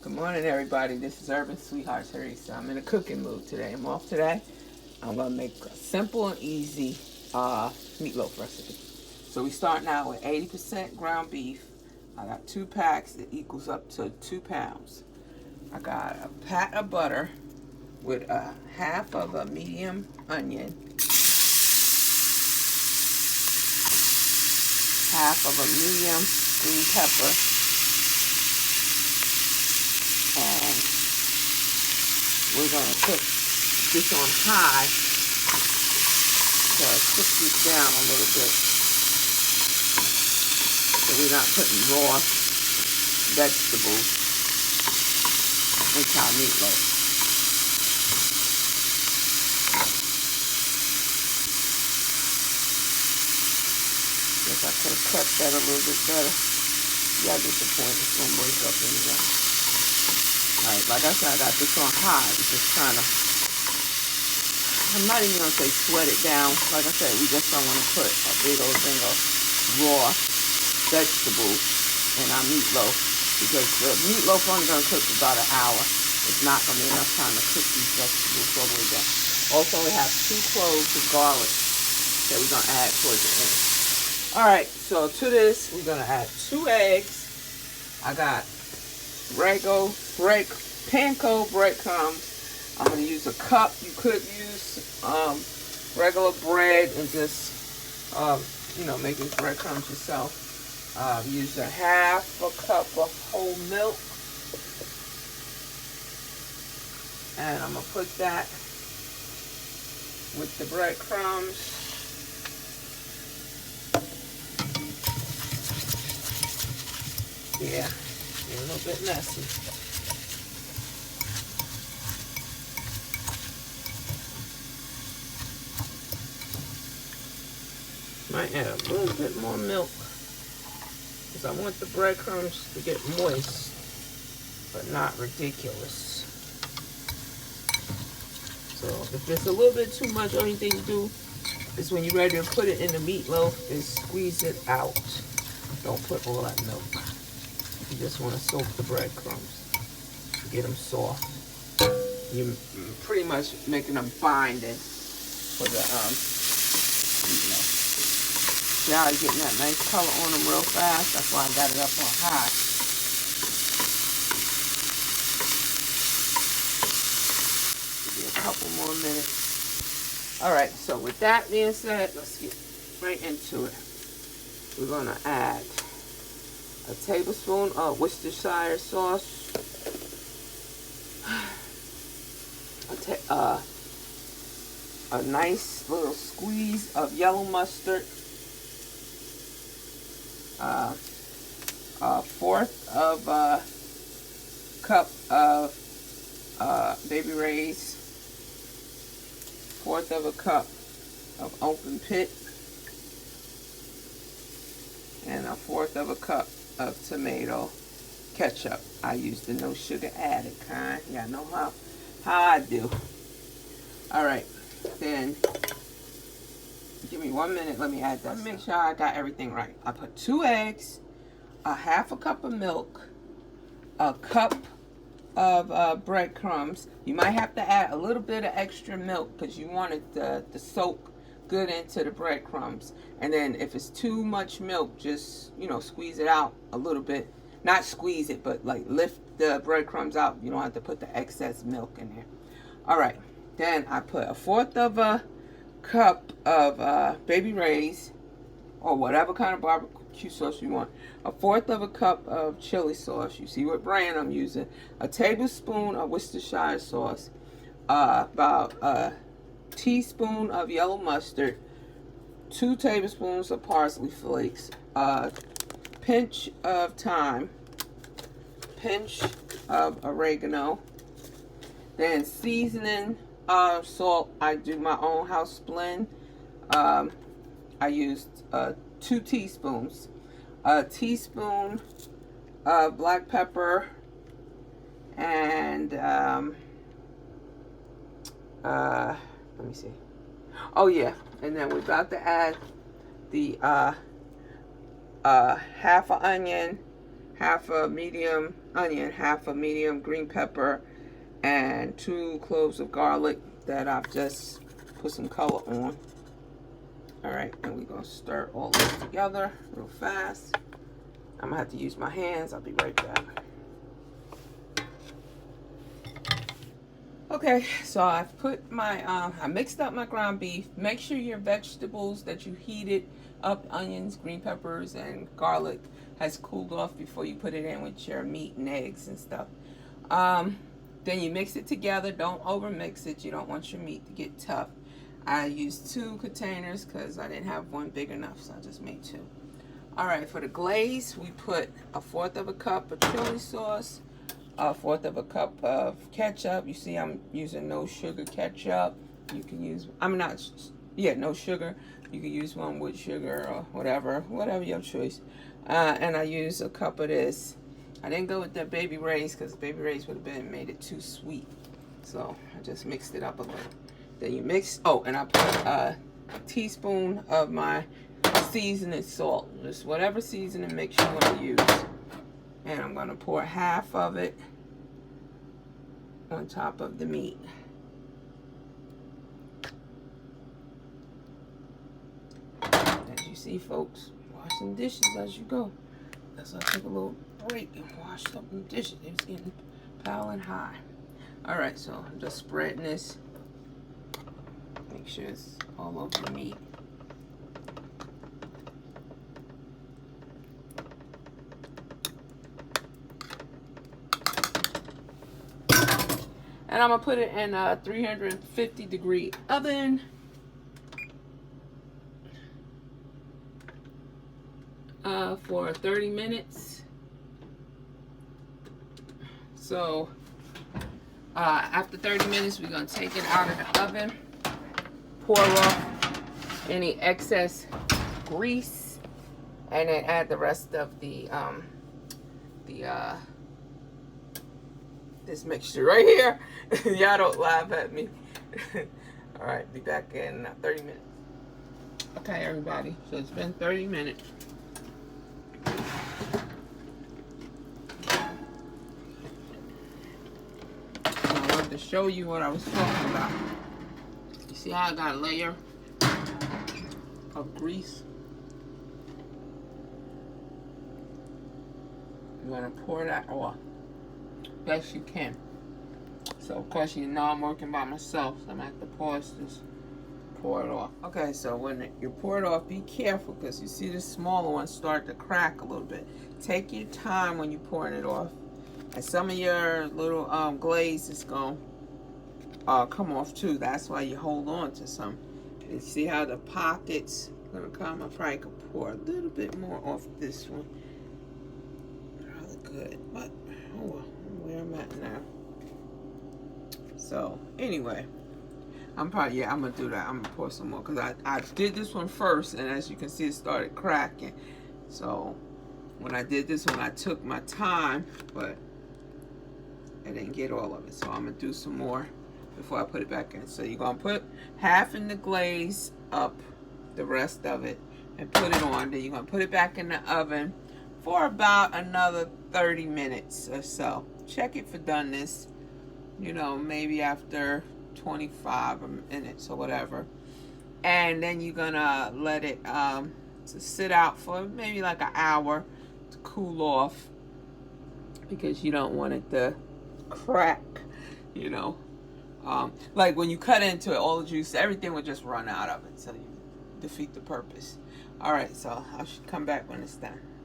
Good morning, everybody. This is Urban Sweetheart Teresa. I'm in a cooking mood today. I'm off today. I'm gonna make a simple and easy meatloaf recipe. So we starting out with 80% ground beef. I got 2 packs. It equals up to 2 pounds. I got a pat of butter with a half of a medium onion, half of a medium green pepper, and we're gonna cook this on high to cook this down a little bit, so we're not putting raw vegetables into our meatloaf. Guess I could have cut that a little bit better. Yeah, I get the point. It's gonna break up anyway. Alright, like I said, I got this on high. Just trying to, I'm not even gonna say sweat it down. Like I said, we just don't want to put a big old thing of raw vegetables in our meatloaf, because the meatloaf only gonna cook about an hour. It's not gonna be enough time to cook these vegetables all the way down. Also, we have 2 cloves of garlic that we're gonna add towards the end. Alright, so to this, we're going to add 2 eggs. I got panko breadcrumbs. I'm going to use a cup. You could use regular bread and just, make these breadcrumbs yourself. Use a half a cup of whole milk. And I'm going to put that with the breadcrumbs. Yeah, a little bit messy. Might add a little bit more milk, because I want the breadcrumbs to get moist, but not ridiculous. So if it's a little bit too much, all you need to do is when you're ready to put it in the meatloaf is squeeze it out. Don't put all that milk. You just want to soak the breadcrumbs to get them soft. You're pretty much making them binding for the meatloaf. See how I'm getting that nice color on them real fast? That's why I got it up on high. Give it a couple more minutes. All right, so with that being said, let's get right into it. We're gonna add a tablespoon of Worcestershire sauce, a nice little squeeze of yellow mustard, a fourth of a cup of Baby Ray's, fourth of a cup of open pit, and a fourth of a cup of tomato ketchup. I use the no sugar added kind. Y'all know how I do. Alright, then give me 1 minute, let me add that. Make sure I got everything right. I put 2 eggs, a half a cup of milk, a cup of breadcrumbs. You might have to add a little bit of extra milk because you want it to soak good into the breadcrumbs. And then if it's too much milk, just squeeze it out a little bit. Not squeeze it, but like lift the breadcrumbs out. You don't have to put the excess milk in there. All right, then I put a fourth of a cup of Baby Ray's, or whatever kind of barbecue sauce you want. A fourth of a cup of chili sauce. You see what brand I'm using. A tablespoon of Worcestershire sauce. About a teaspoon of yellow mustard, 2 tablespoons of parsley flakes, a pinch of thyme, pinch of oregano, then seasoning, salt. I do my own house blend. I used 2 teaspoons, a teaspoon of black pepper, and let me see. Oh yeah, and then we're about to add the half an onion, half a medium onion, half a medium green pepper, and 2 cloves of garlic that I've just put some color on. All right, and we're gonna stir all this together real fast. I'm gonna have to use my hands. I'll be right back. Okay, so I've put my, I mixed up my ground beef. Make sure your vegetables that you heated up, onions, green peppers, and garlic, has cooled off before you put it in with your meat and eggs and stuff. Then you mix it together. Don't over mix it. You don't want your meat to get tough. I used 2 containers because I didn't have one big enough, so I just made 2. All right, for the glaze, we put 1/4 of a cup of chili sauce, 1/4 of a cup of ketchup. You see I'm using no sugar ketchup. You can use, no sugar. You can use one with sugar or whatever your choice. And I use a cup of this. I didn't go with the Baby Ray's because Baby Ray's would have made it too sweet. So I just mixed it up a little. Then you mix, and I put a teaspoon of my seasoning salt. Just whatever seasoning mix you want to use. And I'm going to pour half of it on top of the meat. As you see, folks, washing dishes as you go. That's why I took a little break and washed up the dishes. It was getting piling high. All right, so I'm just spreading this. Make sure it's all over the meat. And I'm going to put it in a 350-degree oven. For 30 minutes. So, after 30 minutes, we're going to take it out of the oven. Pour off any excess grease. And then add the rest of the this mixture right here. Y'all don't laugh at me. All right, be back in 30 minutes. Okay, everybody. So it's been 30 minutes. I wanted to show you what I was talking about. You see how I got a layer of grease? You want to pour that off best you can. So of course you know I'm working by myself, so I'm at the pause this. Pour it off. Okay, so when you pour it off, be careful because you see the smaller ones start to crack a little bit. Take your time when you're pouring it off. And some of your little glaze is going to come off too. That's why you hold on to some. You see how the pockets are going to come? I probably could pour a little bit more off this one. Rather good. But, oh well, where I'm at now. So, anyway. I'm gonna do that. I'm gonna pour some more because I did this one first, and as you can see, it started cracking. So when I did this one, I took my time, but I didn't get all of it. So I'm gonna do some more before I put it back in. So you're gonna put half in the glaze, up the rest of it, and put it on. Then you're gonna put it back in the oven for about another 30 minutes or so. Check it for doneness. You know, maybe after 25 minutes or whatever, and then you're gonna let it to sit out for maybe like an hour to cool off because you don't want it to crack, you know. Like when you cut into it, all the juice, everything will just run out of it, so you defeat the purpose. All right, so I should come back when it's done.